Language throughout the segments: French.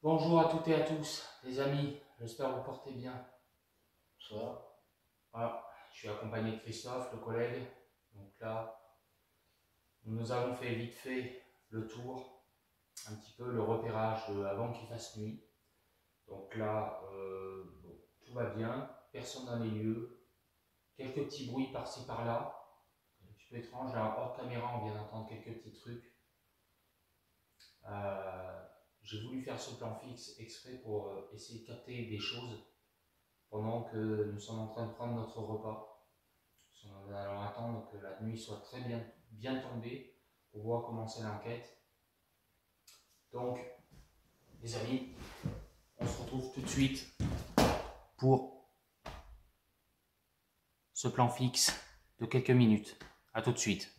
Bonjour à toutes et à tous, les amis, j'espère que vous portez bien. Bonsoir. Voilà, je suis accompagné de Christophe, le collègue. Donc là, nous avons fait vite fait le tour, un petit peu le repérage avant qu'il fasse nuit. Donc là, bon, tout va bien, personne dans les lieux, quelques petits bruits par-ci par-là. Un petit peu étrange, là hors caméra on vient d'entendre quelques petits trucs. J'ai voulu faire ce plan fixe exprès pour essayer de capter des choses pendant que nous sommes en train de prendre notre repas. Nous allons attendre que la nuit soit très bien tombée pour pouvoir commencer l'enquête. Donc, les amis, on se retrouve tout de suite pour ce plan fixe de quelques minutes. A tout de suite.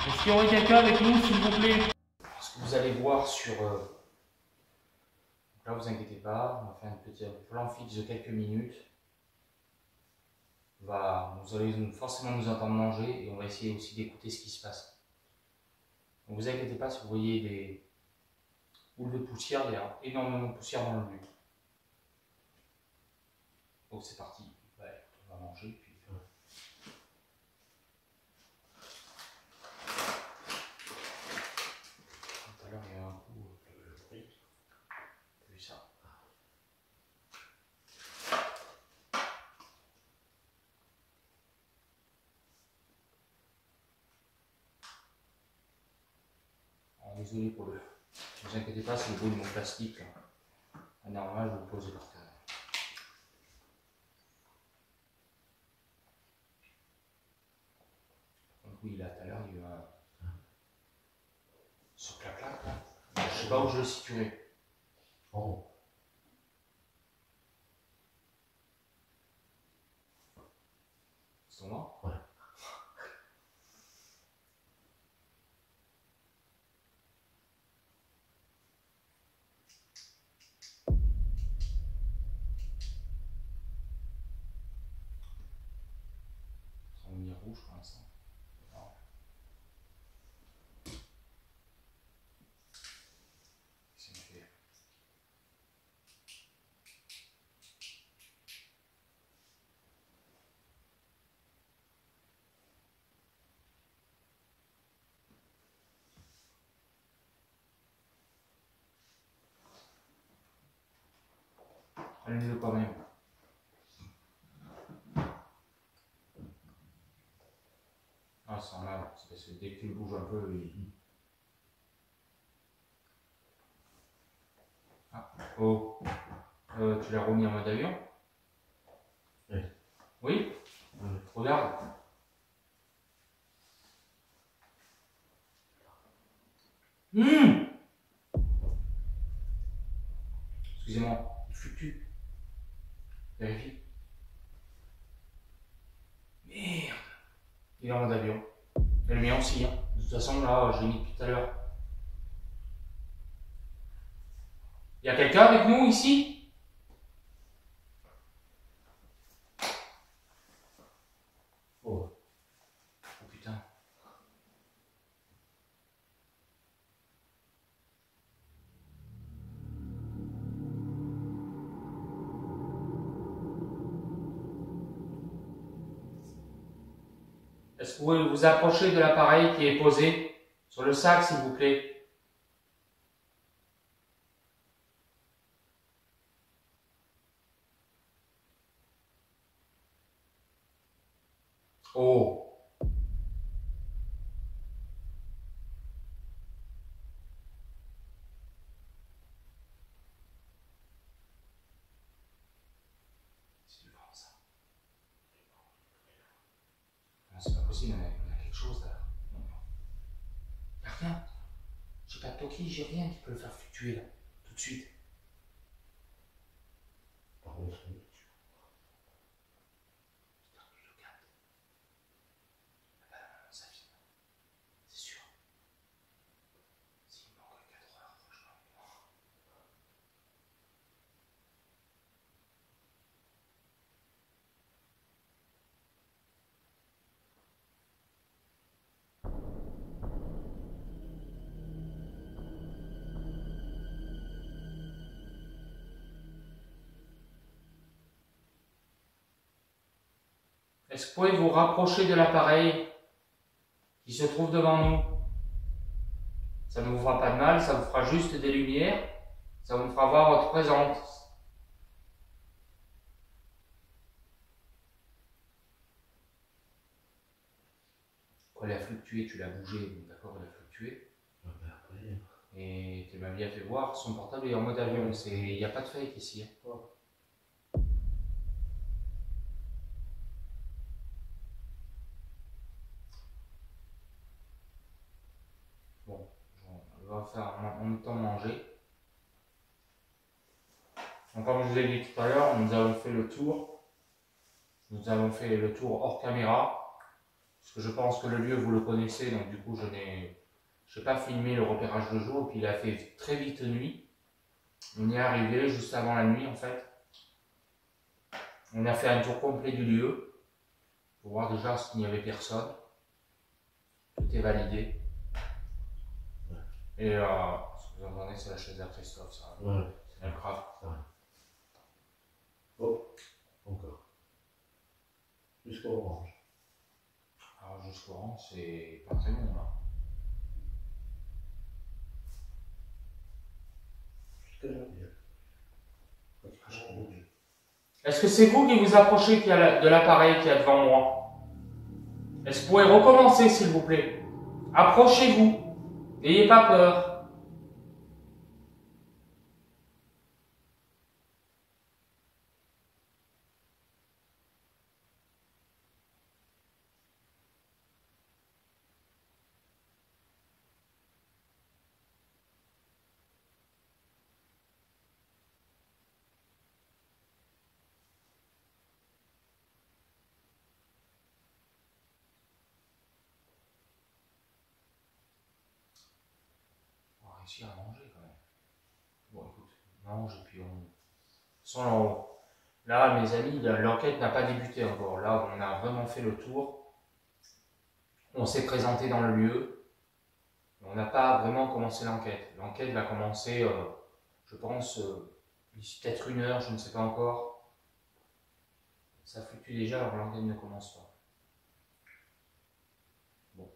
Est-ce qu'il y aurait quelqu'un avec nous, s'il vous plaît? Ce que vous allez voir sur... Là, vous inquiétez pas, on va faire un petit plan fixe de quelques minutes. Vous allez forcément nous entendre manger et on va essayer aussi d'écouter ce qui se passe. Donc vous inquiétez pas si vous voyez des boules de poussière, il y a énormément de poussière dans le but. Donc c'est parti, ouais, on va manger puis... Tout à l'heure il y a un coup le bruit, vu ça. Alors, désolé pour le... Ne vous inquiétez pas, c'est le bruit de mon plastique. Normalement je vais le poser par terre. Donc oui, là tout à l'heure il y a eu un... Ce clac-clac là. Je sais pas où je le situerai. Oh. C'est moi? Ouais. Ils sont mis rouge pour l'instant. Qu'est-ce qu'il me fait? Allumez-le quand même. Ah, c'est mal, c'est parce que dès que tu le bouges un peu, il... Ah, oh, tu l'as remis en mode avion? Oui. Oui? Oui. Regarde. Excusez-moi, il fluctue. Vérifie. Merde. Il est en mode avion. Et le mien aussi, hein. De toute façon, là, je l'ai mis depuis tout à l'heure. Il y a quelqu'un avec nous ici? Oh. Oh putain. Est-ce que vous pouvez vous approcher de l'appareil qui est posé sur le sac, s'il vous plaît? Oh. C'est du vent, ça. Non, c'est pas possible, on a quelque chose là. Non. Y a rien. J'ai J'ai pas de toki, j'ai rien qui peut le faire fluctuer là, tout de suite. Par contre, Ça filme, c'est sûr. S'il manque 4 heures, franchement. Est-ce que vous pouvez vous rapprocher de l'appareil qui se trouve devant nous? Ça ne vous fera pas de mal, ça vous fera juste des lumières, ça vous fera voir votre présence. Quand elle a fluctué, tu l'as bougé, d'accord, elle a fluctué. après, Et tu m'as bien fait voir, son portable est en mode avion, il n'y a pas de fake ici. Bon, on va faire en même temps manger. Donc, comme je vous ai dit tout à l'heure, nous avons fait le tour. Nous avons fait le tour hors caméra. Parce que je pense que le lieu, vous le connaissez, donc du coup, je n'ai pas filmé le repérage de jour. Et puis il a fait très vite nuit. On y est arrivé juste avant la nuit, en fait. On a fait un tour complet du lieu. Pour voir déjà s'il n'y avait personne. Tout est validé. Et ce que vous entendez, c'est la chaise à Christophe, ça. ouais. C'est un grave. Oh, encore. Jusqu'au orange. Alors jusqu'au rang, c'est pas très bon là. Jusqu'à la bière. Est-ce que c'est vous qui vous approchez de l'appareil qui est devant moi? Est-ce que vous pouvez recommencer s'il vous plaît? Approchez-vous. N'ayez pas peur. On va réussir à manger quand même. Bon écoute, on mange et puis on... Sans là mes amis, l'enquête n'a pas débuté encore. Là on a vraiment fait le tour. On s'est présenté dans le lieu. On n'a pas vraiment commencé l'enquête. L'enquête va commencer, je pense, d'ici peut-être 1 heure, je ne sais pas encore. Ça fluctue déjà alors l'enquête ne commence pas. Bon.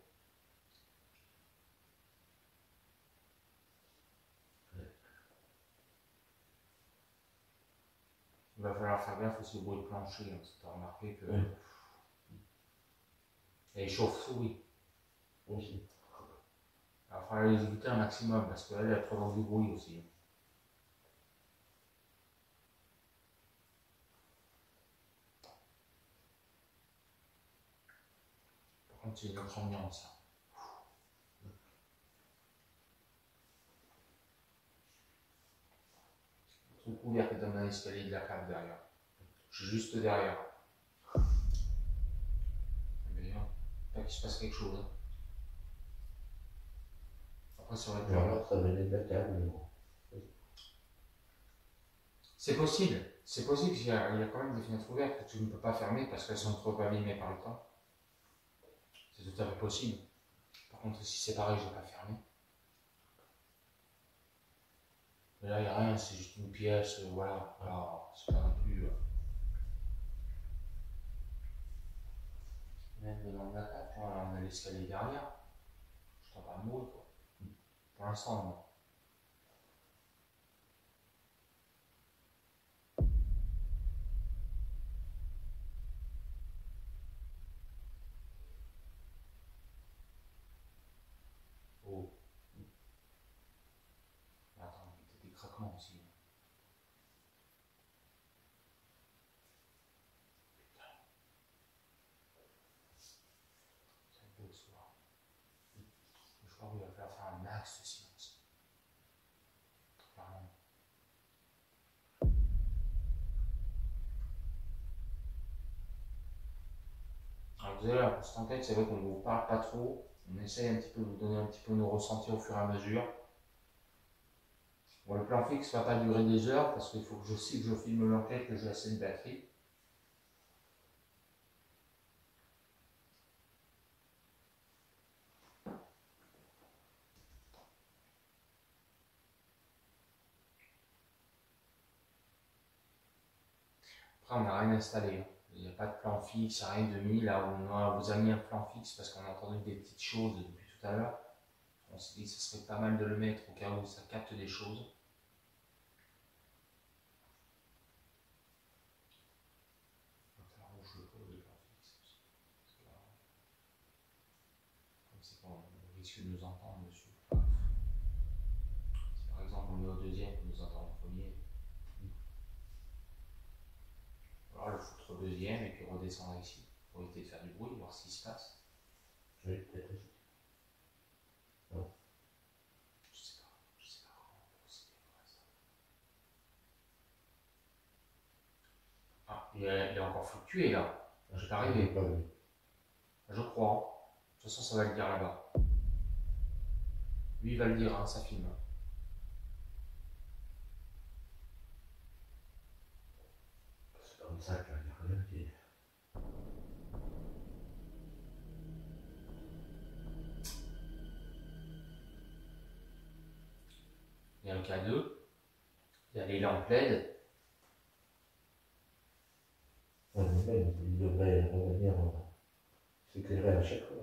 Il va falloir faire gaffe aussi au bruit de plancher. Hein. Tu as remarqué que... Et chauve-souris. Aussi. Il va falloir les éviter un maximum parce qu'elle, elle provoque du bruit aussi. Par contre, c'est une autre ambiance. Là. Le trou couvert qui donne dans l'escalier de la cave derrière. Je suis juste derrière. Mais pas qu'il se passe quelque chose. Hein. Après, ça aurait pu. Alors, ça venait de la table, mais bon. C'est possible. C'est possible qu'il y a quand même des fenêtres ouvertes que tu ne peux pas fermer parce qu'elles sont trop abîmées par le temps. C'est tout à fait possible. Par contre, si c'est pareil, je ne vais pas fermer. Mais là, il n'y a rien, c'est juste une pièce, voilà. Alors, c'est pas non plus. Même dans la cave, tu vois, là, on a l'escalier derrière. Je t'en pas mourir, quoi. Pour l'instant, non. Oh. Attends, il y a des craquements aussi. Putain. C'est beau ce soir. Je crois qu'il va falloir faire un max de silence. vous avez la petite enquête, c'est vrai qu'on ne vous parle pas trop. On essaye un petit peu de vous donner un petit peu nos ressentis au fur et à mesure. Bon, le plan fixe ne va pas durer des heures parce qu'il faut que je sais que je filme l'enquête, que j'ai assez de batterie. Après, on n'a rien installé. Il n'y a pas de plan fixe, rien de mis. Là, on vous a mis un plan fixe parce qu'on a entendu des petites choses depuis tout à l'heure. On s'est dit que ce serait pas mal de le mettre au cas où ça capte des choses. Comme c'est qu'on risque de nous entendre dessus. Si par exemple on met au deuxième, qu'on nous entend au premier. Alors le foutre au deuxième et puis redescendre ici pour éviter de faire du bruit, voir ce qui se passe. Oui, peut-être. Non. Je sais pas comment procéder à ça. Ah, il est encore fluctué là. J'ai pas arrivé. Je crois. De toute façon, ça va le dire là-bas. Lui, il va le dire, hein, ça filme. C'est comme ça qu'il n'y a rien qui est. Il y a un K2. Il y a les lampes LED. Il devrait revenir s'éclairer à chaque fois.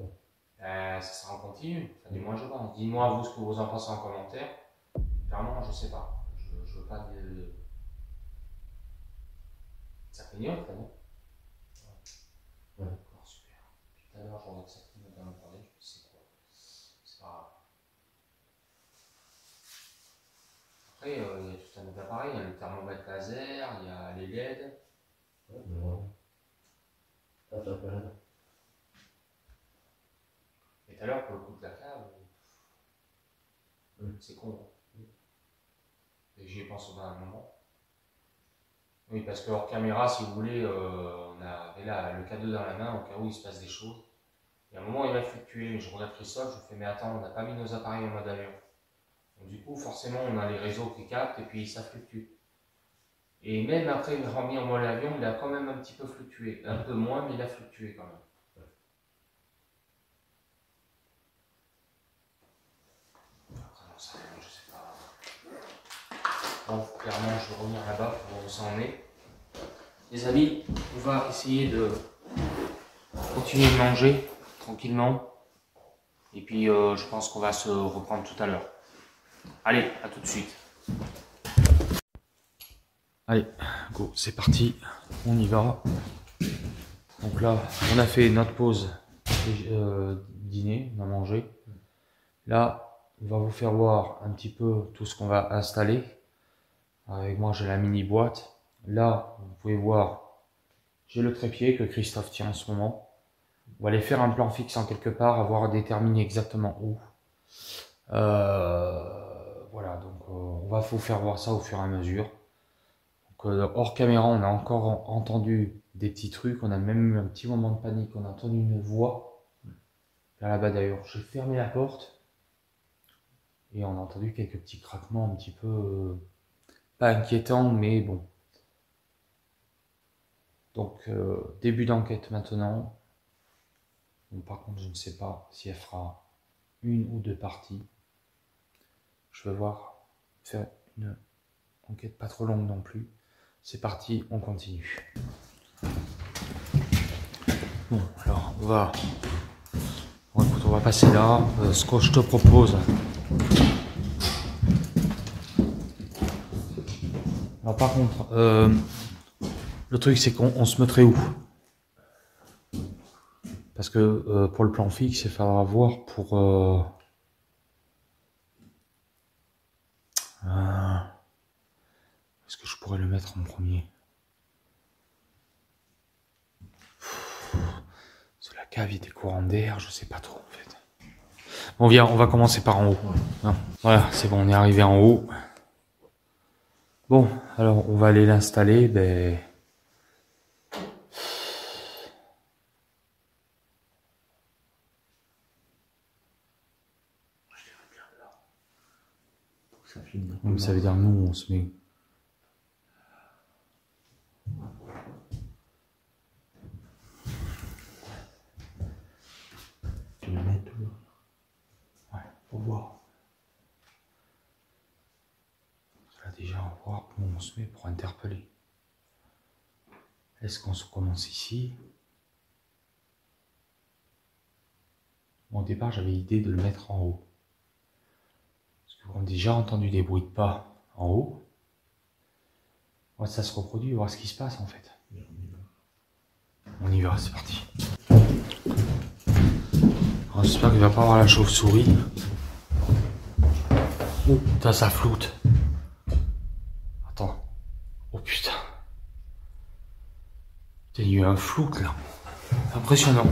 Ça sera en continu. Enfin, du moins, je pense. Dites-moi, vous, ce que vous en pensez en commentaire. Clairement, je sais pas. Je veux pas de. Ça clignote, là, non? Ouais. D'accord, super. Tout à l'heure, je regarde ça clignote dans l'appareil. Je sais quoi. C'est pas grave. Après, il y a tout un autre appareil. Il y a les thermomètres laser, il y a les LED. Ouais, mais voilà. Ça fait rien. Et tout à l'heure, pour le coup de la cave, c'est con. Et j'y ai pensé dans un moment. Oui, parce que hors caméra, si vous voulez, on avait là le K2 dans la main au cas où il se passe des choses. Et à un moment, il va fluctuer. Mais je regarde Christophe, je fais, mais attends, on n'a pas mis nos appareils en mode avion. Donc, du coup, forcément, on a les réseaux qui captent et puis ça fluctue. Et même après, il remis en mode avion, il a quand même un petit peu fluctué. Un peu moins, mais il a fluctué quand même. Après, non, ça, je sais pas. Bon, clairement, je vais revenir là-bas pour voir où ça en est. Les amis, on va essayer de continuer de manger tranquillement. Et puis, je pense qu'on va se reprendre tout à l'heure. Allez, à tout de suite. Allez, go, c'est parti. On y va. Donc là, on a fait notre pause dîner, on a mangé. Là, on va vous faire voir un petit peu tout ce qu'on va installer. Avec moi, j'ai la mini boîte. Là, vous pouvez voir, j'ai le trépied que Christophe tient en ce moment. On va aller faire un plan fixe en quelque part, avoir déterminé exactement où. Voilà, donc on va vous faire voir ça au fur et à mesure. Donc, hors caméra, on a encore entendu des petits trucs. On a même eu un petit moment de panique. On a entendu une voix. Là-bas d'ailleurs, j'ai fermé la porte. Et on a entendu quelques petits craquements un petit peu... pas inquiétants, mais bon. Donc, début d'enquête maintenant. Donc, par contre, je ne sais pas si elle fera une ou deux parties. Je vais voir, faire une enquête pas trop longue non plus. C'est parti, on continue. Bon, alors on va... Bon, écoute, on va passer là. Ce que je te propose... Alors par contre, le truc c'est qu'on se mettrait où? Parce que pour le plan fixe, il faudra voir pour... est-ce que je pourrais le mettre en premier? C'est la cave, il y a des courants d'air, je sais pas trop en fait. Bon, viens, on va commencer par en haut. Non. Voilà, c'est bon, on est arrivé en haut. Bon, alors on va aller l'installer. Ben... Ça filme. Donc ça veut dire nous, on se met. Tu le mets tout. Ouais, pour voir. Là déjà, on va voir où on se met pour interpeller. Est-ce qu'on se commence ici? Bon, au départ, j'avais l'idée de le mettre en haut. Parce qu'on a déjà entendu des bruits de pas en haut. Ouais, ça se reproduit, voir ce qui se passe en fait. On y va, c'est parti. J'espère qu'il ne va pas avoir la chauve-souris. Oh putain, ça floute. Attends. Oh putain. Il y a eu un floute là. Impressionnant.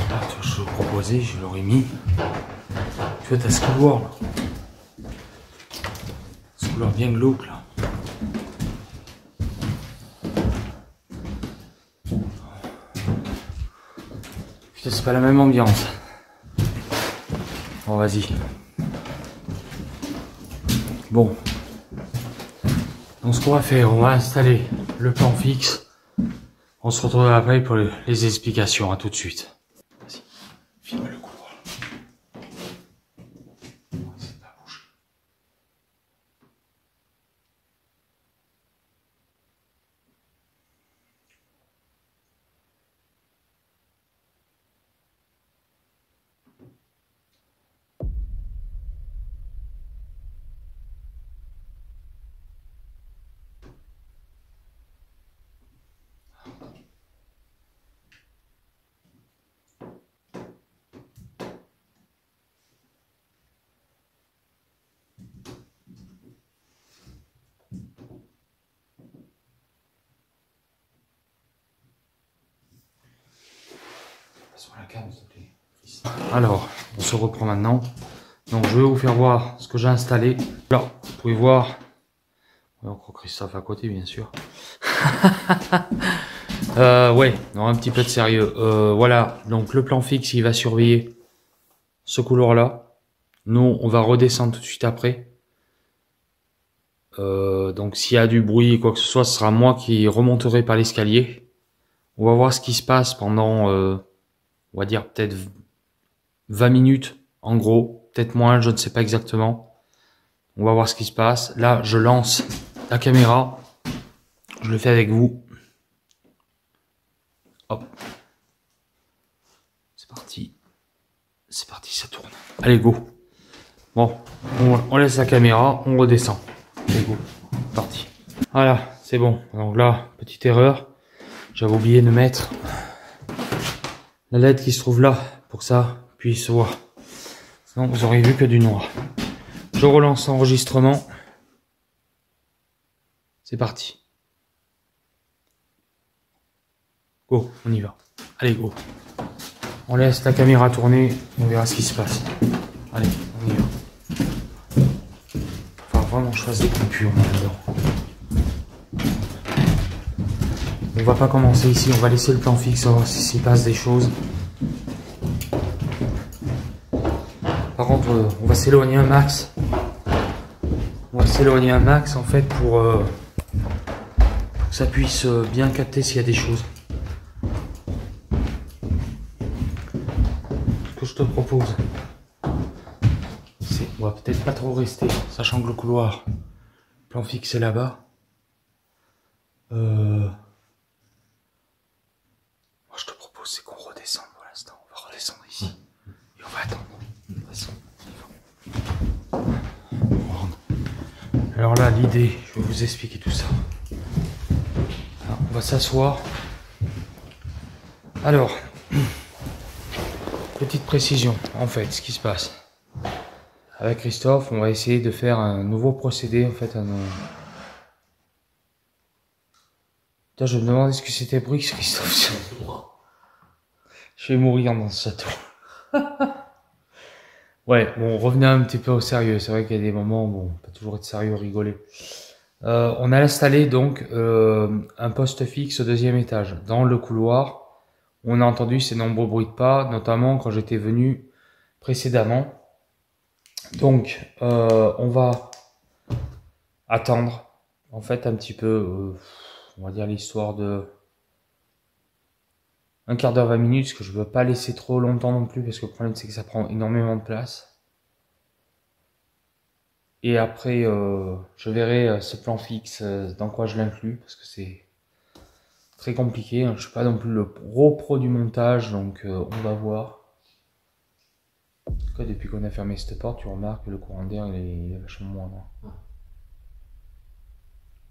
Là, je te proposais, je l'aurais mis. Tu vois, t'as ce couloir là. Ce couloir bien glauque là. Putain, c'est pas la même ambiance. Bon, vas-y. Bon. Donc ce qu'on va faire, on va installer le plan fixe. On se retrouve après pour les explications. À tout de suite. Vas-y, filme le couloir. On va essayer de pas bouger. Alors, on se reprend maintenant. Donc, je vais vous faire voir ce que j'ai installé. Là, vous pouvez voir. Encore Christophe à côté, bien sûr. Ouais, non, un petit peu de sérieux. Voilà, donc le plan fixe, il va surveiller ce couloir-là. Nous, on va redescendre tout de suite après. Donc, s'il y a du bruit, quoi que ce soit, ce sera moi qui remonterai par l'escalier. On va voir ce qui se passe pendant, on va dire peut-être 20 minutes, en gros. Peut-être moins, je ne sais pas exactement. On va voir ce qui se passe. Là, je lance la caméra. Je le fais avec vous. Hop. C'est parti. C'est parti, ça tourne. Allez, go. Bon, on laisse la caméra, on redescend. Allez, go. Parti. Voilà, c'est bon. Donc là, petite erreur. J'avais oublié de mettre la LED qui se trouve là pour que ça puisse voir. Sinon, vous aurez vu que du noir. Je relance l'enregistrement. C'est parti. Go, on y va. Allez, go. On laisse la caméra tourner, on verra ce qui se passe. Allez, on y va. Enfin, vraiment, je fasse des coupures là-dedans. On va pas commencer ici, on va laisser le plan fixe, on va voir s'il passe des choses. Par contre, on va s'éloigner un max. On va s'éloigner un max en fait pour que ça puisse bien capter s'il y a des choses. Ce que je te propose, c'est, on va peut-être pas trop rester, sachant que le couloir, le plan fixe est là-bas. Je te propose, c'est qu'on redescende pour l'instant. On va redescendre ici et on va attendre. De toute façon, alors là, l'idée, je vais vous expliquer tout ça. Alors, on va s'asseoir. Alors, petite précision, en fait, ce qui se passe. Avec Christophe, on va essayer de faire un nouveau procédé, en fait, Putain, je me demandais ce que c'était bruit, Christophe. Je vais mourir dans ce château. Ouais, bon, revenez un petit peu au sérieux. C'est vrai qu'il y a des moments où on peut toujours être sérieux, rigoler. On a installé donc un poste fixe au 2e étage. Dans le couloir, on a entendu ces nombreux bruits de pas, notamment quand j'étais venu précédemment. Donc, on va attendre, en fait, un petit peu, on va dire l'histoire de un quart d'heure, 20 minutes, parce que je ne veux pas laisser trop longtemps non plus, parce que le problème, c'est que ça prend énormément de place. Et après, je verrai ce plan fixe, dans quoi je l'inclus, parce que c'est très compliqué. Je ne suis pas non plus le gros pro du montage, donc on va voir. En tout cas, depuis qu'on a fermé cette porte, tu remarques que le courant d'air il est vachement moindre.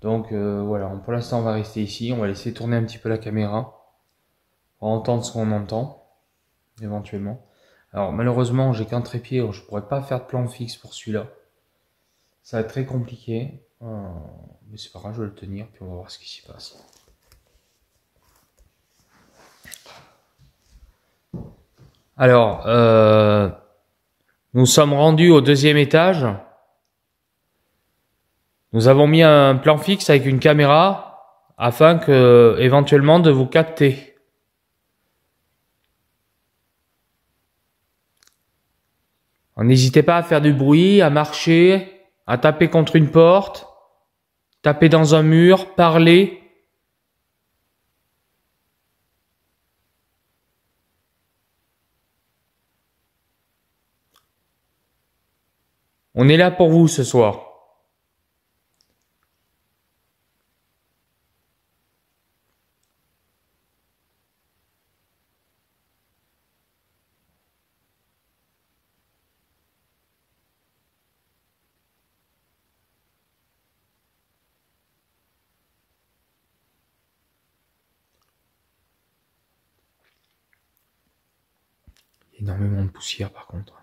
Donc voilà, pour l'instant on va rester ici, on va laisser tourner un petit peu la caméra, on va entendre ce qu'on entend, éventuellement. Alors malheureusement j'ai qu'un trépied, je pourrais pas faire de plan fixe pour celui-là. Ça va être très compliqué, mais c'est pas grave, je vais le tenir, puis on va voir ce qui s'y passe. Alors, nous sommes rendus au 2e étage. Nous avons mis un plan fixe avec une caméra afin que, éventuellement, de vous capter. N'hésitez pas à faire du bruit, à marcher, à taper contre une porte, taper dans un mur, parler. On est là pour vous ce soir. Il y a énormément de poussière par contre.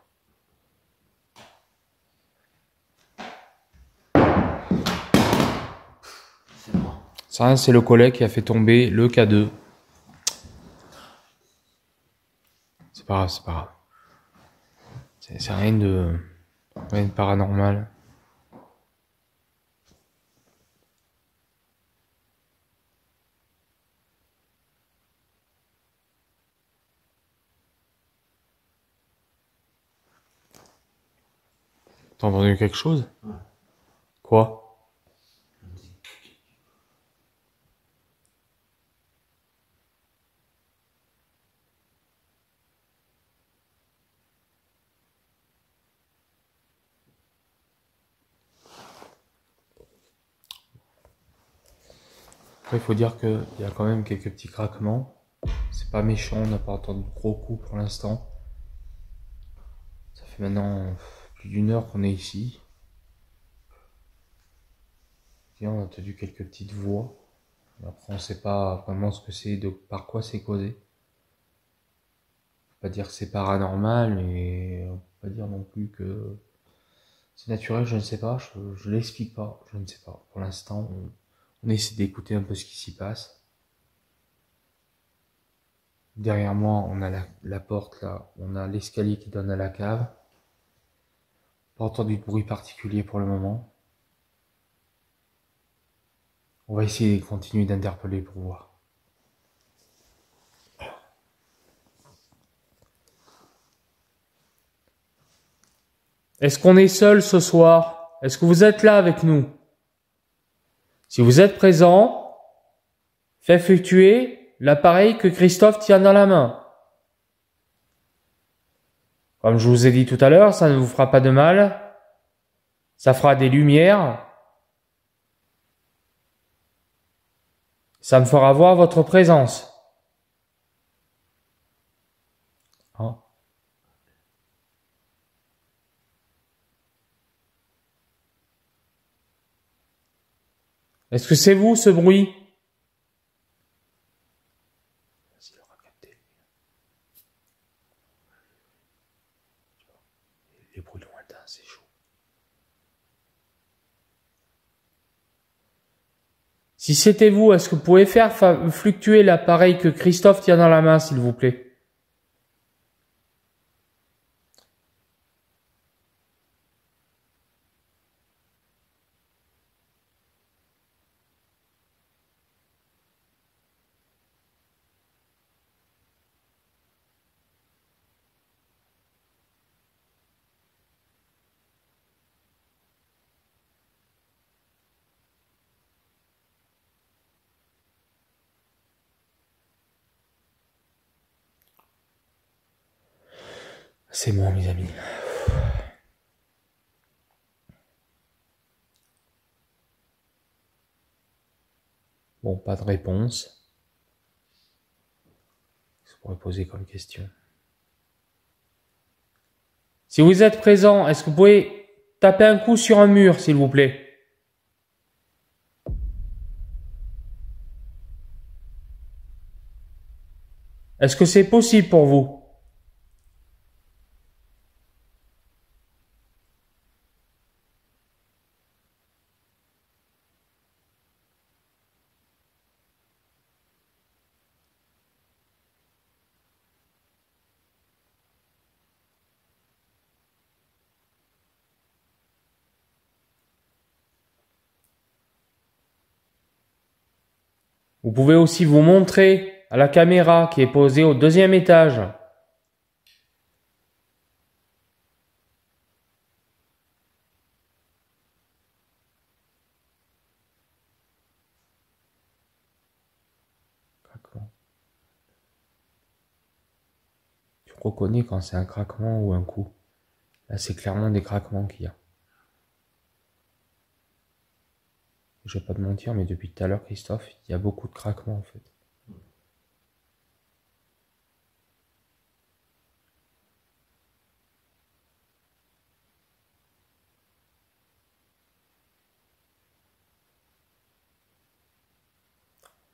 C'est moi. Ça, c'est le collègue qui a fait tomber le K2. C'est pas grave, c'est pas grave. C'est rien de paranormal. T'as entendu quelque chose? Ouais. Quoi? Après, il faut dire qu'il y a quand même quelques petits craquements. C'est pas méchant, on n'a pas entendu de gros coups pour l'instant. Ça fait maintenant plus d'une heure qu'on est ici. Et on a entendu quelques petites voix. Après, on ne sait pas vraiment ce que c'est, par quoi c'est causé. On ne peut pas dire que c'est paranormal et on ne peut pas dire non plus que c'est naturel, je ne sais pas, je ne l'explique pas, je ne sais pas. Pour l'instant, on essaie d'écouter un peu ce qui s'y passe. Derrière moi, on a la porte là, on a l'escalier qui donne à la cave. Pas entendu de bruit particulier pour le moment. On va essayer de continuer d'interpeller pour voir. Est-ce qu'on est seul ce soir? Est-ce que vous êtes là avec nous? Si vous êtes présent, faites fluctuer l'appareil que Christophe tient dans la main. Comme je vous ai dit tout à l'heure, ça ne vous fera pas de mal. Ça fera des lumières. Ça me fera voir votre présence. Hein? Est-ce que c'est vous ce bruit? Les bruits lointains, c'est chaud. Si c'était vous, est-ce que vous pouvez faire fluctuer l'appareil que Christophe tient dans la main, s'il vous plaît? C'est bon, mes amis. Bon, pas de réponse. Je pourrais poser comme question. Si vous êtes présent, est-ce que vous pouvez taper un coup sur un mur, s'il vous plaît? Est-ce que c'est possible pour vous? Vous pouvez aussi vous montrer à la caméra qui est posée au 2e étage. Craquement. Tu reconnais quand c'est un craquement ou un coup. Là, c'est clairement des craquements qu'il y a. Je vais pas te mentir, mais depuis tout à l'heure, Christophe, il y a beaucoup de craquements en fait. On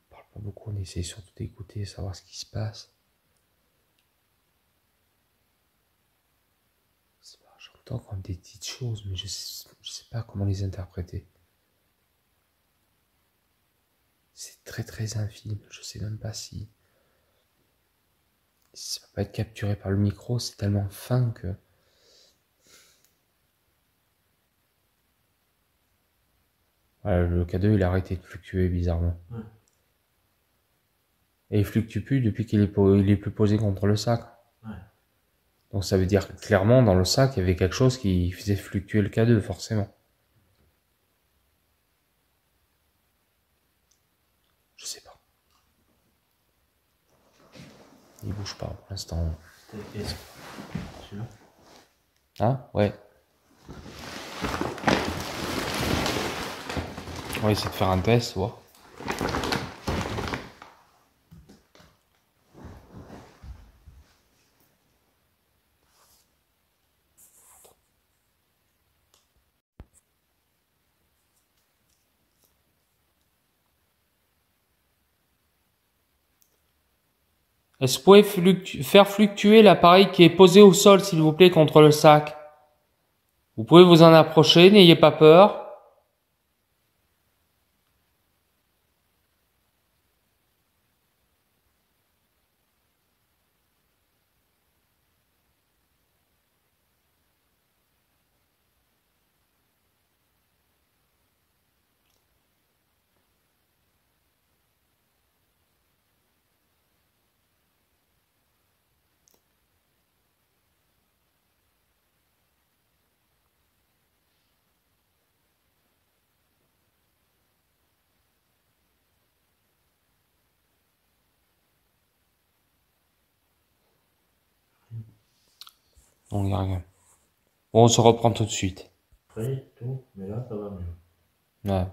parle pas beaucoup, on essaie surtout d'écouter, savoir ce qui se passe. J'entends comme des petites choses, mais je sais pas comment les interpréter. C'est très très infime, je sais même pas si ça va pas être capturé par le micro, c'est tellement fin que... Voilà, le K2 il a arrêté de fluctuer bizarrement. Ouais. Et il fluctue plus depuis qu'il est plus posé contre le sac. Ouais. Donc ça veut dire que clairement dans le sac il y avait quelque chose qui faisait fluctuer le K2 forcément. Je sais pas. Il bouge pas pour l'instant. Celui-là ? Ah ouais. On va essayer de faire un test, voir. Est-ce que vous pouvez faire fluctuer l'appareil qui est posé au sol, s'il vous plaît, contre le sac? Vous pouvez vous en approcher, n'ayez pas peur. On y rien. Bon, on se reprend tout de suite. Après, tout, mais là, ça va mieux. Ouais.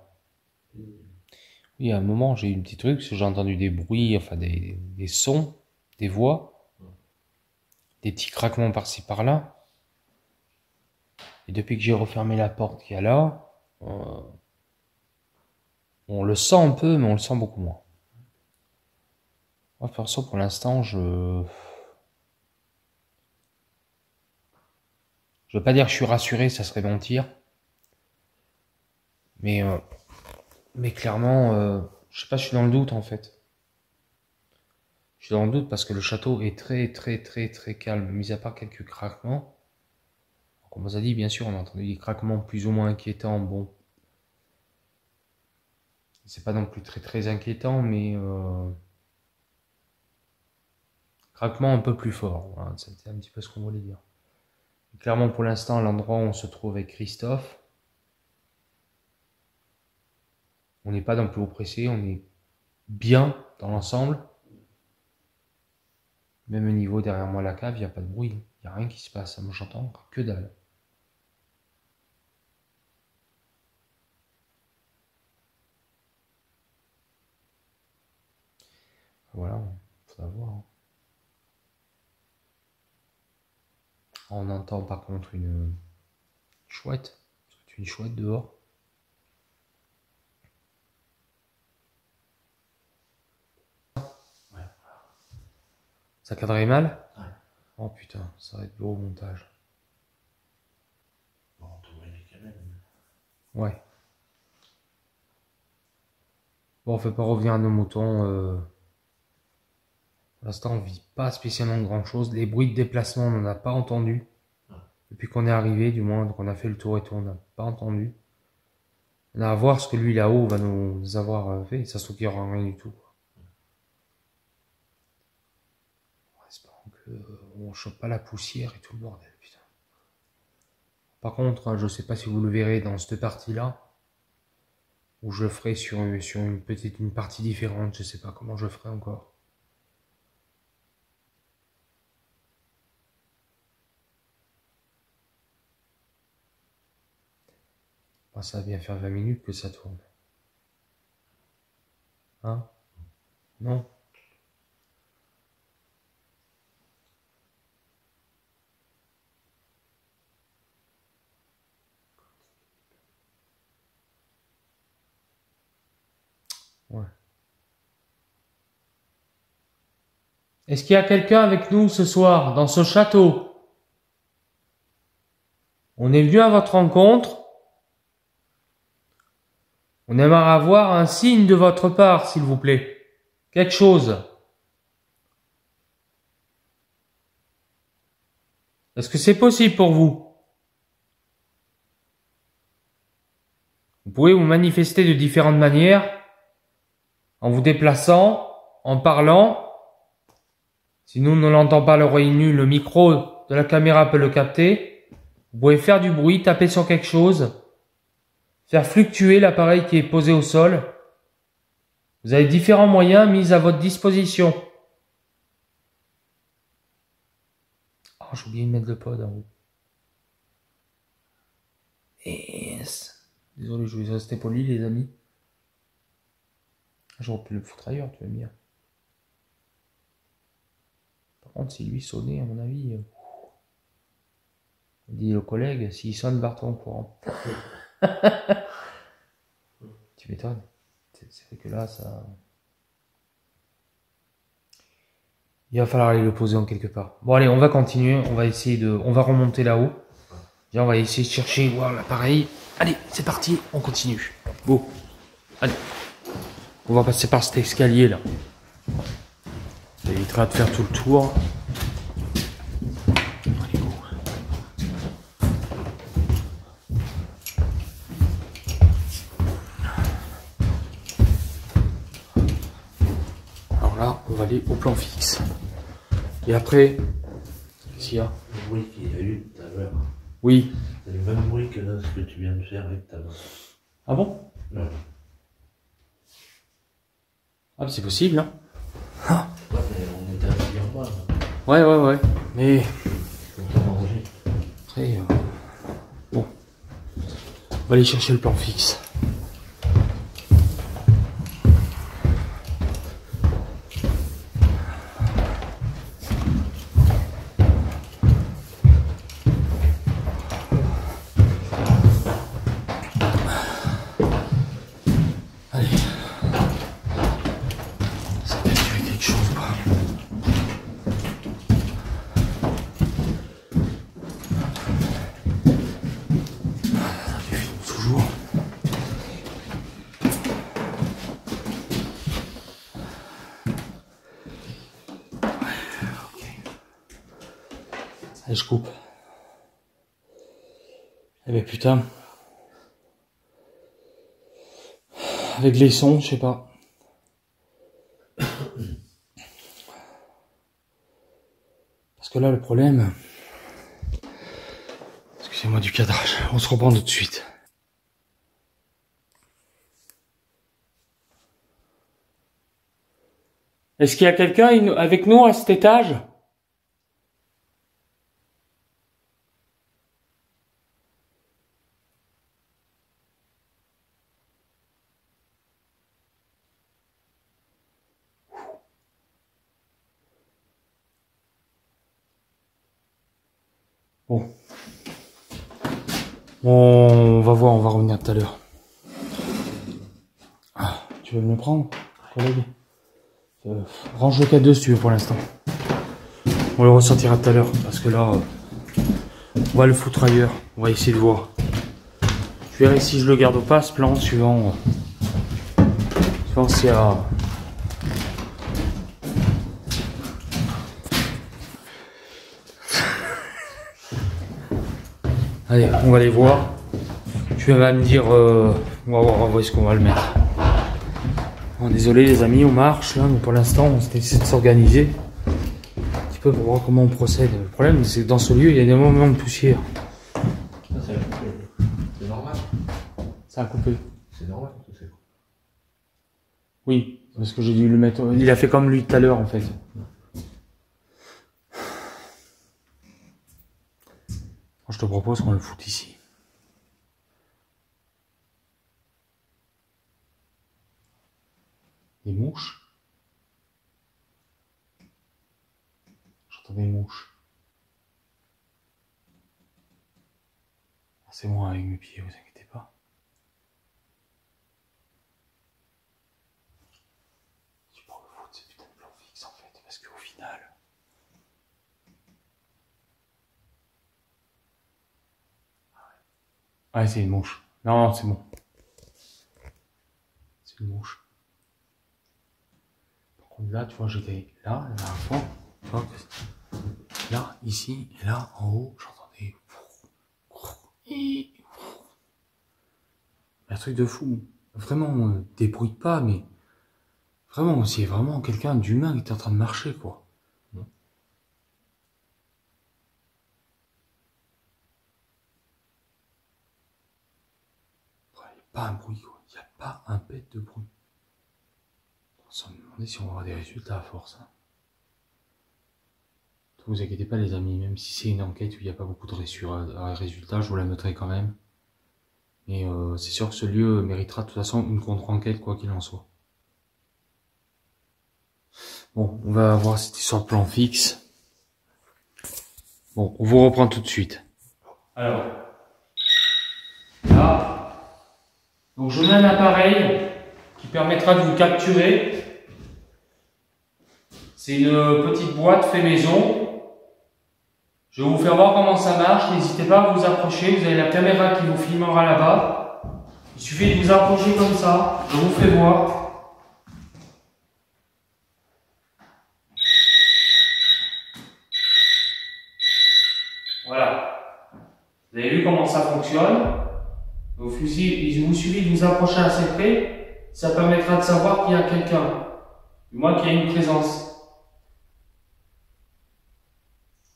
Oui, à un moment, j'ai eu un petit truc, j'ai entendu des bruits, enfin des sons, des voix, des petits craquements par-ci par-là. Et depuis que j'ai refermé la porte qu'il y a là, on le sent un peu, mais on le sent beaucoup moins. Moi, perso, pour l'instant, je veux pas dire que je suis rassuré, ça serait mentir. Mais clairement, je sais pas, je suis dans le doute en fait. Je suis dans le doute parce que le château est très très très très calme, mis à part quelques craquements. Comme on vous a dit, bien sûr, on a entendu des craquements plus ou moins inquiétants. Bon, c'est pas non plus très très inquiétant, mais craquements un peu plus forts. Voilà, c'était un petit peu ce qu'on voulait dire. Et clairement, pour l'instant, l'endroit où on se trouve avec Christophe, on n'est pas non plus oppressé, on est bien dans l'ensemble. Même au niveau derrière moi la cave, il n'y a pas de bruit. Il n'y a rien qui se passe. Moi j'entends que dalle. Voilà, faut savoir. On entend par contre une chouette. C'est une chouette dehors. Ouais. Ça cadrait mal? Ouais. Oh putain, ça va être beau au montage. Bon, on te voyait quand même. Ouais. Bon, on fait pas revenir à nos moutons. Pour l'instant, on vit pas spécialement grand chose. Les bruits de déplacement, on n'en a pas entendu. Ouais. Depuis qu'on est arrivé, du moins, qu'on a fait le tour et tout, on n'a pas entendu. On a à voir ce que lui là-haut va nous avoir fait. Ça se trouve qu'il n'y aura rien du tout. En espérant qu'on ne chope pas la poussière et tout le bordel, putain. Par contre, je sais pas si vous le verrez dans cette partie-là, où je ferai sur une partie différente. Je sais pas comment je ferai encore. Bon, ça va bien faire 20 minutes que ça tourne. Hein? Non? Ouais. Est-ce qu'il y a quelqu'un avec nous ce soir dans ce château? On est venu à votre rencontre. On aimerait avoir un signe de votre part, s'il vous plaît. Quelque chose. Est-ce que c'est possible pour vous? Vous pouvez vous manifester de différentes manières, en vous déplaçant, en parlant. Si nous ne l'entendons pas à l'oreille nue, le micro de la caméra peut le capter. Vous pouvez faire du bruit, taper sur quelque chose, faire fluctuer l'appareil qui est posé au sol. Vous avez différents moyens mis à votre disposition. Oh, j'ai oublié de mettre le pod en haut. Yes. Désolé, je vais rester poli, les amis. J'aurais pu le foutre ailleurs, tu vas me dire. Par contre, si lui sonnait, à mon avis, dit le collègue, s'il sonne, barre-toi en courant. Tu m'étonnes. C'est vrai que là, ça... Il va falloir aller le poser en quelque part. Bon, allez, on va continuer. On va essayer de... On va remonter là-haut. Déjà, on va essayer de chercher, voir l'appareil. Allez, c'est parti, on continue. Go. Allez. On va passer par cet escalier là. Ça évitera de faire tout le tour. Allez, go. Alors là, on va aller au plan fixe. Et après, qu'est-ce qu'il y a? Le bruit qu'il y a eu tout à l'heure. Oui. C'est le même bruit que là, ce que tu viens de faire avec ta main. Ah bon? Ouais. Ah, c'est possible, hein? Ouais, mais on était assis en bas. Ouais. Mais... Faut pas manger. Après... Bon. On va aller chercher le plan fixe. Allez. Ça va durer quelque chose ou pas? Ça filme toujours. Allez, je coupe. Eh ben putain. Avec les sons, je sais pas. Parce que là, le problème... Excusez-moi du cadrage. On se reprend tout de suite. Est-ce qu'il y a quelqu'un avec nous à cet étage? Bon. On va voir, on va revenir tout à l'heure. Ah, tu veux me le prendre, collègue? Range le cadeau si tu veux pour l'instant. On le ressortira tout à l'heure parce que là, on va le foutre ailleurs. On va essayer de voir. Je verrai si je le garde ou pas ce plan suivant. Suivant s'il y a. Allez, on va aller voir. Tu vas me dire. On va voir où est-ce qu'on va le mettre. Bon, désolé les amis, on marche là, mais pour l'instant on essaie de s'organiser un petit peu pour voir comment on procède. Le problème c'est que dans ce lieu il y a énormément de poussière. C'est normal. Ça a coupé. C'est normal. Oui, parce que j'ai dû le mettre. Il a fait comme lui tout à l'heure en fait. Je te propose qu'on le foute ici. Des mouches. J'entends des mouches. C'est moi avec mes pieds, vous inquiétez pas. Tu peux le foutre, c'est putain de plan fixe en fait, parce qu'au final. Ouais, c'est une mouche. Non, c'est bon. C'est une mouche. Par contre, là, tu vois, j'étais là, la dernière fois. Tu vois, là, ici, et là, en haut, j'entendais. Un truc de fou. Vraiment, débrouille pas, mais. Vraiment, c'est vraiment quelqu'un d'humain qui est en train de marcher, quoi. Il n'y a pas un bruit, quoi. Il n'y a pas un pet de bruit. On s'en demandait si on va avoir des résultats à force. Hein. Ne vous inquiétez pas les amis, même si c'est une enquête où il n'y a pas beaucoup de résultats, je vous la noterai quand même. Mais c'est sûr que ce lieu méritera de toute façon une contre-enquête quoi qu'il en soit. Bon, on va voir cette histoire de plan fixe. Bon, on vous reprend tout de suite. Alors, là, donc je mets un appareil qui permettra de vous capturer. C'est une petite boîte fait maison. Je vais vous faire voir comment ça marche. N'hésitez pas à vous approcher. Vous avez la caméra qui vous filmera là-bas. Il suffit de vous approcher comme ça. Je vous fais voir. Voilà. Vous avez vu comment ça fonctionne. Il vous suffit de vous approcher assez près. Ça permettra de savoir qu'il y a quelqu'un. Du moins qu'il y a une présence.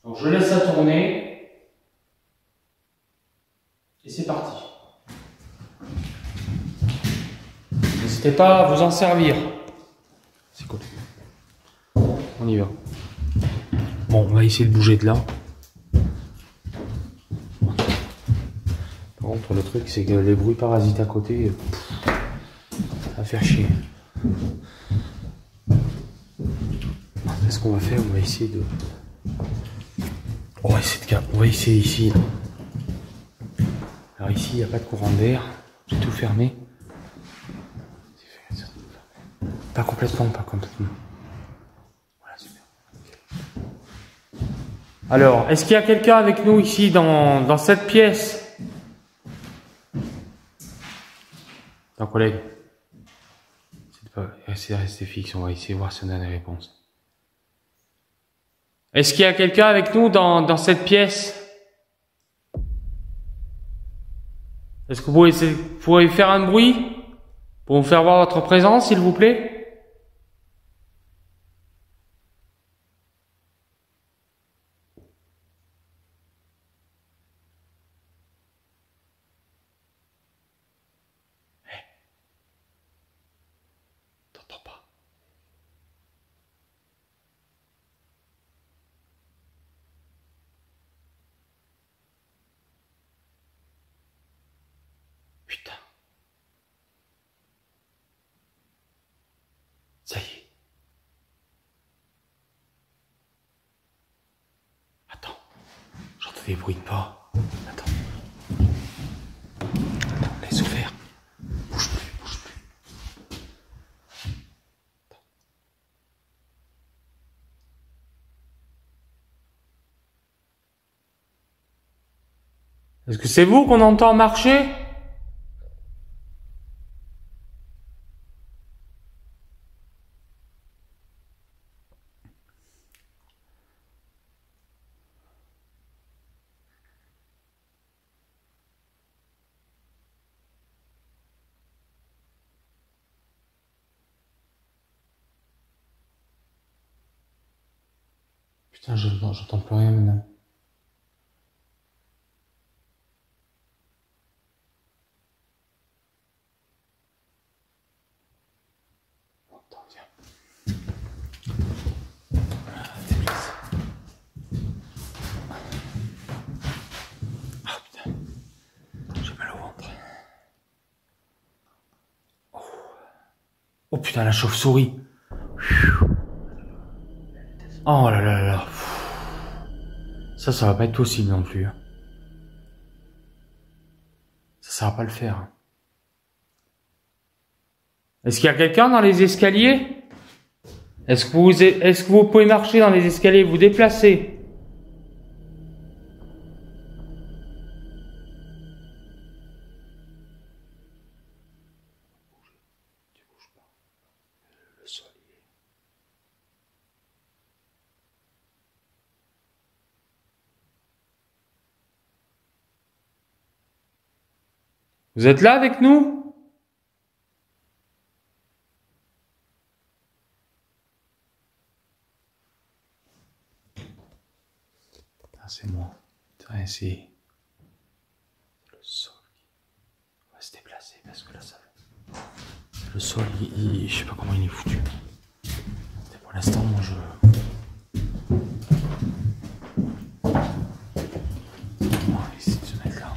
Donc je laisse ça tourner. Et c'est parti. N'hésitez pas à vous en servir. C'est cool. On y va. Bon, on va essayer de bouger de là. Par contre, le truc, c'est que les bruits parasites à côté, ça va faire chier. Ce qu'on va faire, on va essayer de... On va essayer ici. Alors ici, il n'y a pas de courant d'air. J'ai tout fermé. Pas complètement, pas complètement. Voilà, super. Alors, est-ce qu'il y a quelqu'un avec nous ici dans cette pièce? Un collègue. C'est resté fixe, on va essayer de voir si on a des réponses. Est-ce qu'il y a quelqu'un avec nous dans cette pièce? Est-ce que vous pourriez faire un bruit pour nous faire voir votre présence, s'il vous plaît? T'entends pas? Putain. Ça y est. Attends. J'entendais débrouille pas. Attends. Attends, laisse faire. Bouge plus, bouge plus. Est-ce que c'est vous qu'on entend marcher? Putain, j'entends plus rien maintenant. Attends, viens. Déplace. Ah putain, j'ai mal au ventre. Oh putain, la chauve-souris. Oh là là là là. Ça va pas être possible non plus. Ça va pas le faire. Est-ce qu'il y a quelqu'un dans les escaliers? Est-ce que vous pouvez marcher dans les escaliers, vous déplacer? Tu bouges pas. Le sol, il est... Vous êtes là avec nous? Ah, c'est moi. C'est le sol. On va se déplacer parce que là ça va. Le sol, je sais pas comment il est foutu. Et pour l'instant, moi je... On va essayer de se mettre là.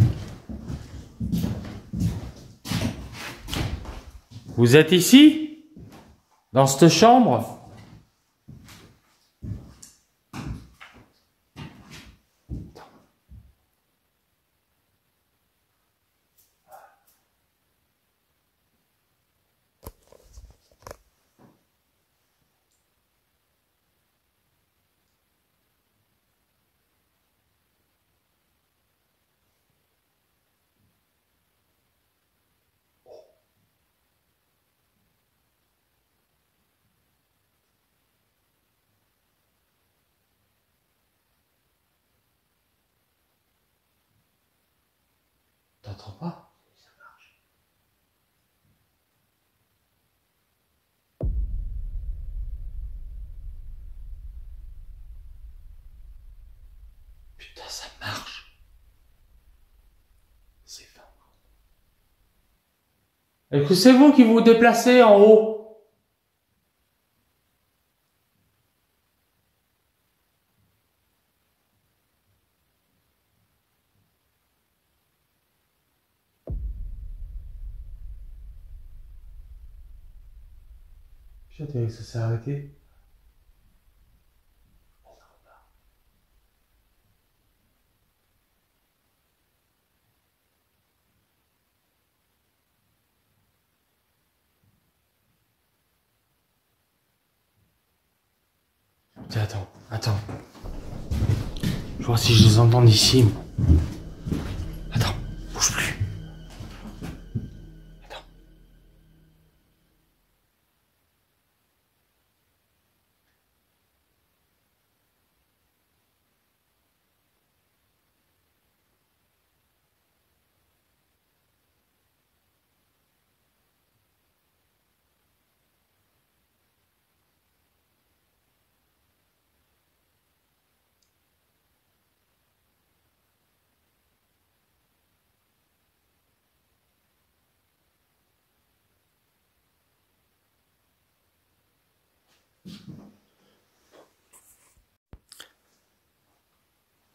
Vous êtes ici? Dans cette chambre? T'entends pas? Ça marche. Putain, ça marche. C'est fin. Est-ce que c'est vous qui vous déplacez en haut? Putain, t'as vu que ça s'est arrêté? Attends. Je vois si je les entends d'ici. Attends, bouge plus. Attends.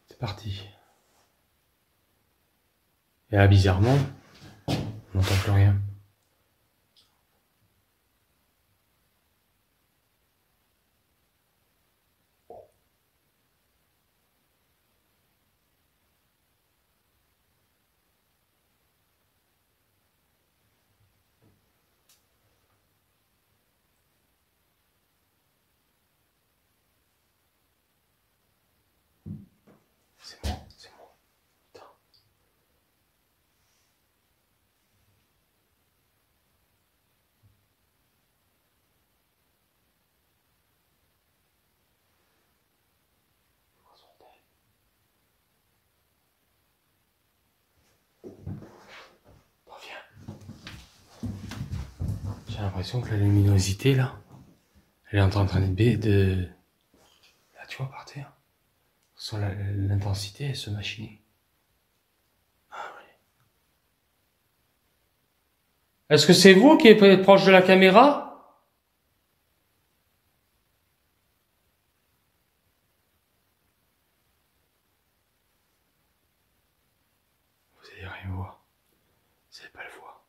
C'est parti. Et là, bizarrement, on n'entend plus rien. J'ai l'impression que la luminosité là, elle est en train de... Là tu vois par terre. Sur l'intensité, elle se machinait. Ah oui. Est-ce que c'est vous qui êtes proche de la caméra? Vous allez rien voir. Vous n'allez pas le voir.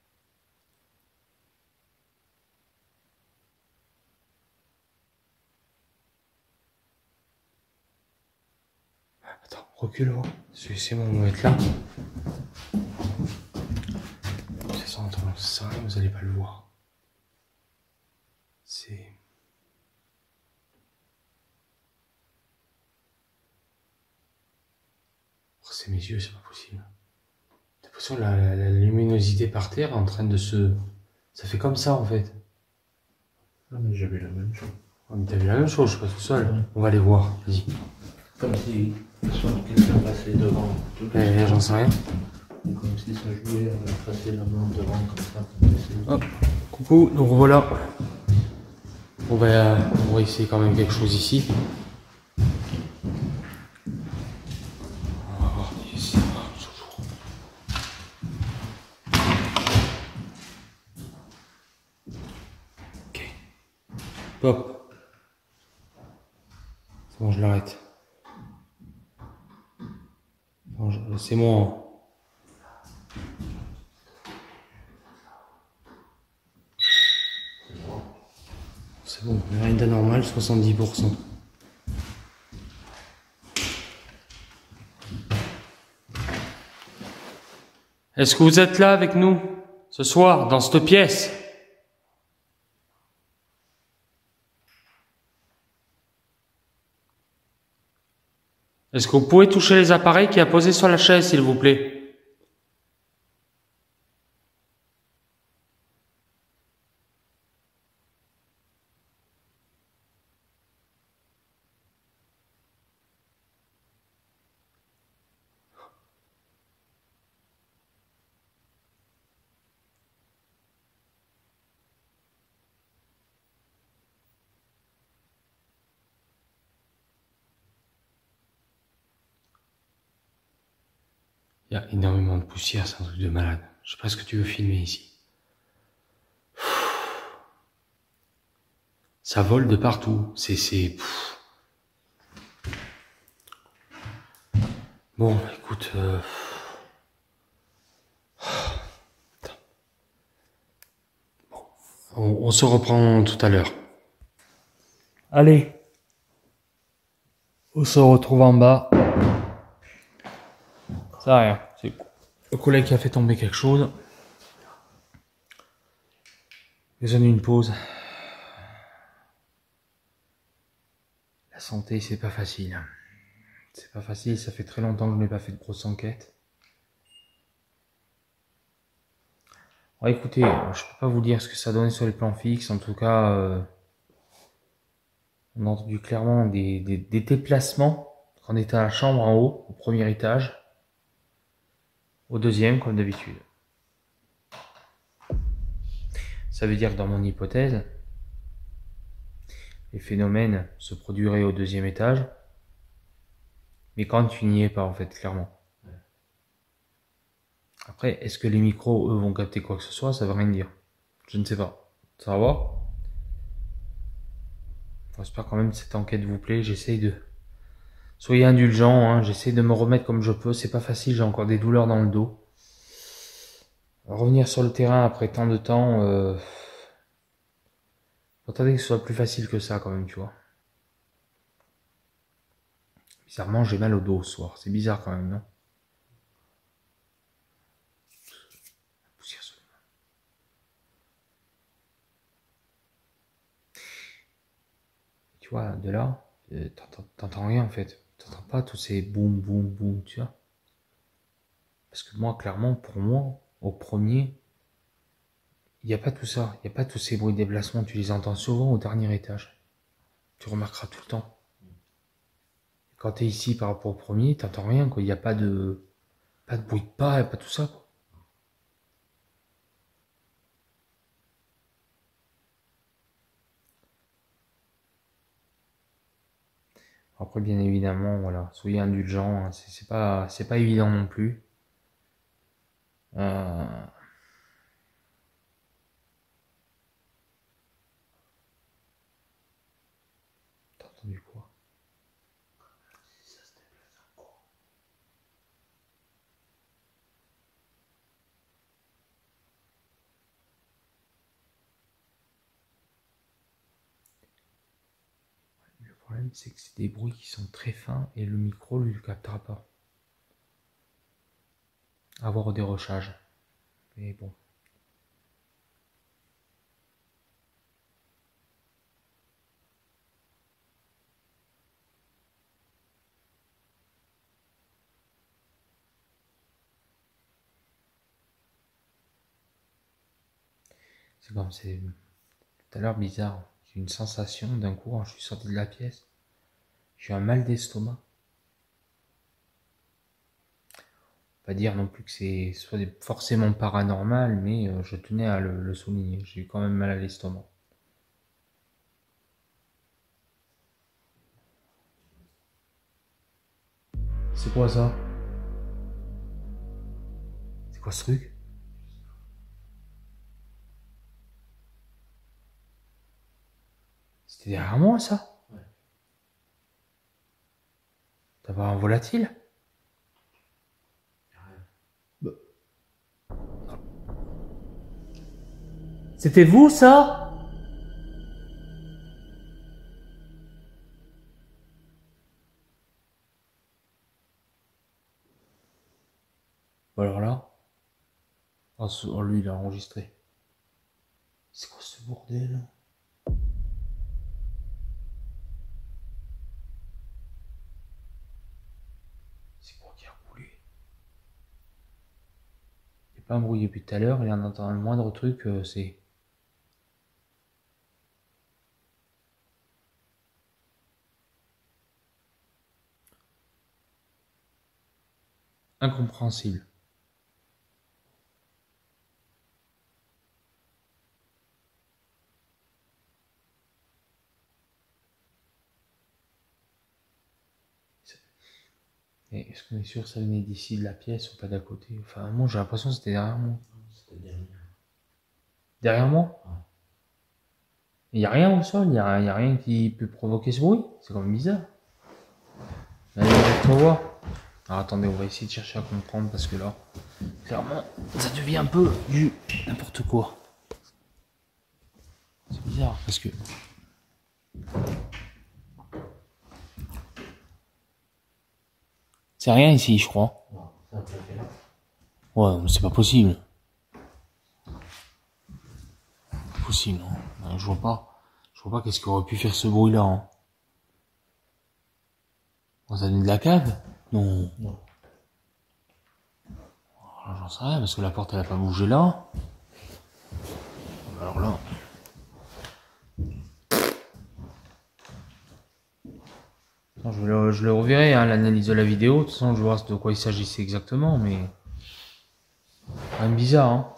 Attends, recule-moi. Laissez-moi me mettre là. C'est ça, ça, vous n'allez pas le voir. C'est... Oh, c'est mes yeux, c'est pas possible. T'as l'impression que la luminosité par terre est en train de se... Ça fait comme ça en fait. Ah, mais j'avais la même chose. Oh, mais t'as vu la même chose, je suis pas tout seul. Ouais. On va aller voir, vas-y. Comme si quelqu'un passait devant. J'en sais rien. Comme si ça jouait à passer la main devant comme ça. Hop, coucou, nous revoilà. On va essayer quand même quelque chose ici. On va voir si ça marche toujours. Ok. Hop. C'est bon, je l'arrête. C'est bon. C'est bon, rien d'anormal, 70%. Est-ce que vous êtes là avec nous ce soir, dans cette pièce? Est-ce que vous pouvez toucher les appareils qui a posé sur la chaise, s'il vous plaît? Il y a énormément de poussière, c'est un truc de malade. Je sais pas ce que tu veux filmer ici. Ça vole de partout. C'est... Bon, écoute... Bon, on se reprend tout à l'heure. Allez. On se retrouve en bas. Ça rien. C'est le collègue qui a fait tomber quelque chose. Besoin d'une pause. La santé, c'est pas facile. C'est pas facile, ça fait très longtemps que je n'ai pas fait de grosse enquête. Bon, écoutez, je peux pas vous dire ce que ça donnait sur les plans fixes. En tout cas, on a entendu clairement des déplacements quand on était à la chambre en haut, au premier étage. Au deuxième, comme d'habitude. Ça veut dire que dans mon hypothèse, les phénomènes se produiraient au deuxième étage, mais quand tu n'y es pas en fait, clairement. Après, est-ce que les micros, eux, vont capter quoi que ce soit? Ça veut rien dire. Je ne sais pas. Ça va voir. J'espère quand même que cette enquête vous plaît. J'essaye de... Soyez indulgents, hein. J'essaie de me remettre comme je peux. C'est pas facile, j'ai encore des douleurs dans le dos. Revenir sur le terrain après tant de temps... Attendez que ce soit plus facile que ça quand même, tu vois. Bizarrement, j'ai mal au dos ce soir. C'est bizarre quand même, non? Poussière sur les mains. Tu vois, de là, t'entends rien en fait. T'entends pas tous ces boum, boum, boum, tu vois. Parce que moi, clairement, pour moi, au premier, il n'y a pas tout ça. Il n'y a pas tous ces bruits de déplacement. Tu les entends souvent au dernier étage. Tu remarqueras tout le temps. Quand tu es ici par rapport au premier, t'entends rien, quoi. Il n'y a pas de bruit de pas, il n'y a pas tout ça, quoi. Après, bien évidemment, voilà, soyez indulgents, hein, c'est pas évident non plus. T'as entendu quoi? Le problème, c'est que c'est des bruits qui sont très fins et le micro lui le captera pas. Avoir au dérochage. Mais bon. C'est comme c'est tout à l'heure bizarre. J'ai une sensation d'un coup quand je suis sorti de la pièce. J'ai un mal d'estomac. Pas dire non plus que c'est soit forcément paranormal, mais je tenais à le souligner. J'ai eu quand même mal à l'estomac. C'est quoi ça? C'est quoi ce truc? C'était derrière moi ça? Ouais. T'as pas un volatile? Bah. C'était vous ça? Alors là, oh, lui il a enregistré. C'est quoi ce bordel? C'est quoi qui a roulé? Il n'y a pas un bruit depuis tout à l'heure, il y en entend le moindre truc, c'est... incompréhensible. Et est-ce qu'on est sûr que ça venait d'ici, de la pièce ou pas d'à côté? Enfin, moi j'ai l'impression que c'était derrière moi. C'était derrière. Derrière moi? Ouais. Il n'y a rien au sol, il n'y a rien qui peut provoquer ce bruit. C'est quand même bizarre. Allez, on va voir. Alors attendez, on va essayer de chercher à comprendre parce que là, clairement, ça devient un peu du n'importe quoi. C'est bizarre parce que... c'est rien ici, je crois. Non, c'est un peu là. Ouais, mais c'est pas possible. Pas possible, hein. Je vois pas. Je vois pas qu'est-ce qui aurait pu faire ce bruit-là. Hein. Oh, ça venait de la cave? Non. Non. Alors, j'en sais rien parce que la porte elle a pas bougé là. Alors là. Non, je le reverrai, hein, l'analyse de la vidéo. De toute façon, je vais voir de quoi il s'agissait exactement, mais. Quand même bizarre, hein.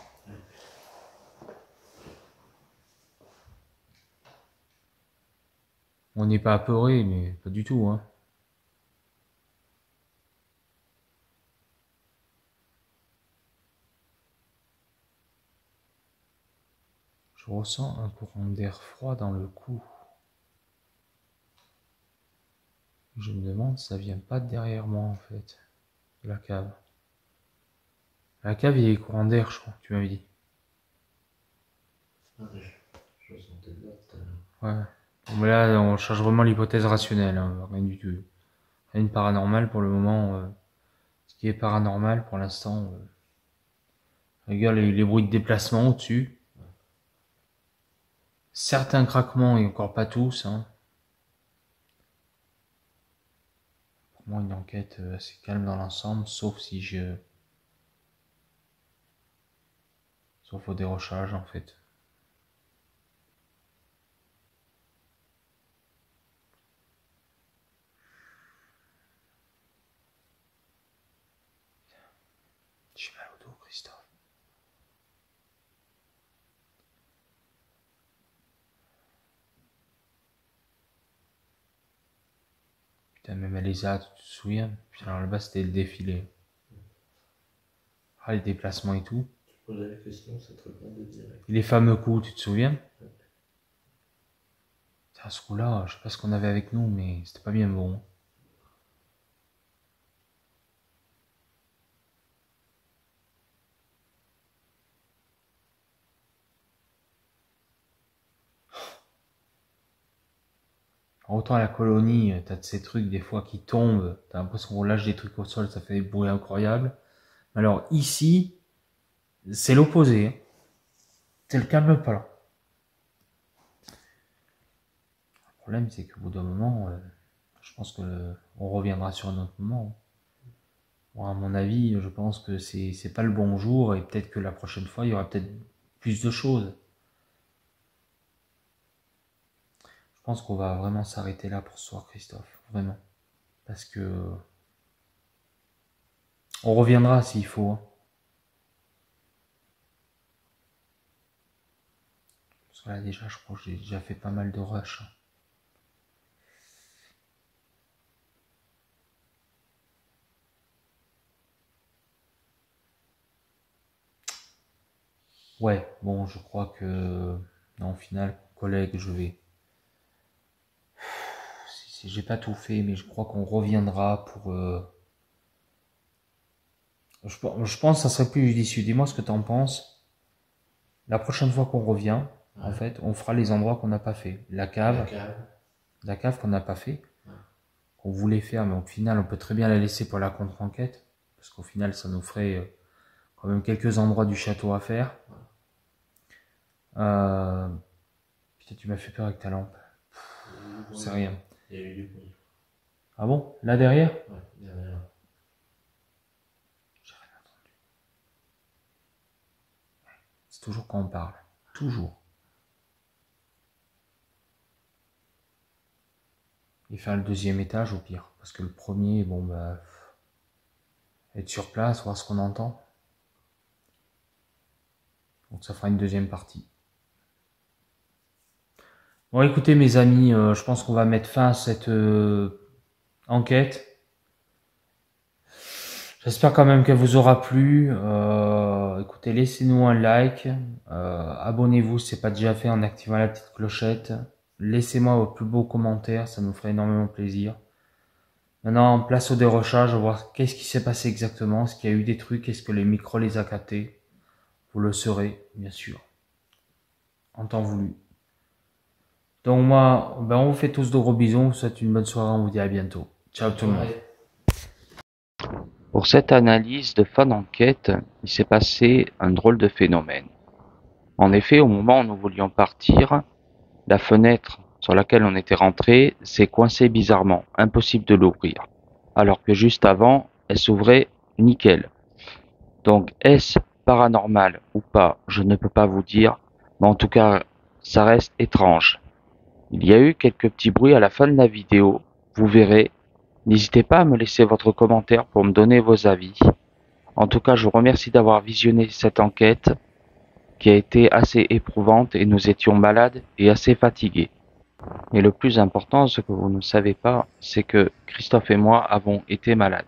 On n'est pas apeuré, mais pas du tout, hein. Je ressens un courant d'air froid dans le cou. Je me demande si ça vient pas de derrière moi, en fait. De la cave. La cave, il y a des courants d'air, je crois, tu m'avais dit. Ah, je sentais de là tout à l'heure. Ouais. Bon, mais là, on cherche vraiment l'hypothèse rationnelle, hein, rien du tout. Rien de paranormal pour le moment. Ce qui est paranormal pour l'instant. Regarde les bruits de déplacement au-dessus. Certains craquements et encore pas tous. Hein. Pour moi, une enquête assez calme dans l'ensemble, sauf si je... sauf au dérochage, en fait. J'ai mal au dos, Christophe. Putain, même Elisa, tu te souviens? Puis alors là-bas, c'était le défilé. Ah, les déplacements et tout. Tu posais la question, ça te répond de direct. Et les fameux coups, tu te souviens? À ce coup-là, je sais pas ce qu'on avait avec nous, mais c'était pas bien bon. Autant à la colonie, t'as de ces trucs des fois qui tombent, t'as l'impression qu'on lâche des trucs au sol, ça fait des bruits incroyables. Alors ici, c'est l'opposé. Hein. C'est le calme pas là. Le problème, c'est qu'au bout d'un moment, je pense que on reviendra sur un autre moment. Bon, à mon avis, je pense que c'est pas le bon jour et peut-être que la prochaine fois, il y aura peut-être plus de choses. Je pense qu'on va vraiment s'arrêter là pour ce soir, Christophe. Vraiment. Parce que on reviendra s'il faut. Hein. Parce que là, déjà, je crois que j'ai déjà fait pas mal de rush. Ouais, bon, je crois que... Non, au final, collègue, je vais... J'ai pas tout fait, mais je crois qu'on reviendra pour... Je pense que ça serait plus judicieux. Dis-moi ce que t'en penses. La prochaine fois qu'on revient, en fait, on fera les endroits qu'on n'a pas fait. La cave qu'on n'a pas fait, qu'on voulait faire, mais au final, on peut très bien la laisser pour la contre-enquête, parce qu'au final, ça nous ferait quand même quelques endroits du château à faire. Putain, tu m'as fait peur avec ta lampe. C'est rien. Il y a eu du bruit. Ah bon? Là derrière? Ouais, derrière. J'ai rien entendu. C'est toujours quand on parle. Toujours. Et faire le deuxième étage au pire. Parce que le premier, bon bah... Être sur place, voir ce qu'on entend. Donc ça fera une deuxième partie. Bon écoutez mes amis, je pense qu'on va mettre fin à cette enquête. J'espère quand même qu'elle vous aura plu. Écoutez, laissez-nous un like. Abonnez-vous si ce n'est pas déjà fait en activant la petite clochette. Laissez-moi vos plus beaux commentaires, ça nous ferait énormément plaisir. Maintenant, place au dérochage, on va voir qu'est-ce qui s'est passé exactement. Est-ce qu'il y a eu des trucs, est-ce que les micros les a captés? Vous le saurez, bien sûr. En temps voulu. Donc moi, ben on vous fait tous de gros bisous. On vous souhaite une bonne soirée, on vous dit à bientôt. Ciao tout le monde. Pour cette analyse de fin d'enquête, il s'est passé un drôle de phénomène. En effet, au moment où nous voulions partir, la fenêtre sur laquelle on était rentré s'est coincée bizarrement, impossible de l'ouvrir, alors que juste avant, elle s'ouvrait nickel. Donc, est-ce paranormal ou pas, je ne peux pas vous dire, mais en tout cas, ça reste étrange. Il y a eu quelques petits bruits à la fin de la vidéo, vous verrez. N'hésitez pas à me laisser votre commentaire pour me donner vos avis. En tout cas, je vous remercie d'avoir visionné cette enquête qui a été assez éprouvante et nous étions malades et assez fatigués. Mais le plus important, ce que vous ne savez pas, c'est que Christophe et moi avons été malades.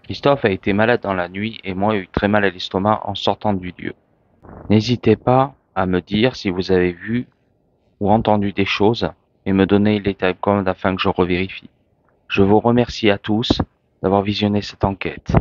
Christophe a été malade dans la nuit et moi ai eu très mal à l'estomac en sortant du lieu. N'hésitez pas à me dire si vous avez vu ou entendu des choses et me donner les timescodes afin que je revérifie. Je vous remercie à tous d'avoir visionné cette enquête.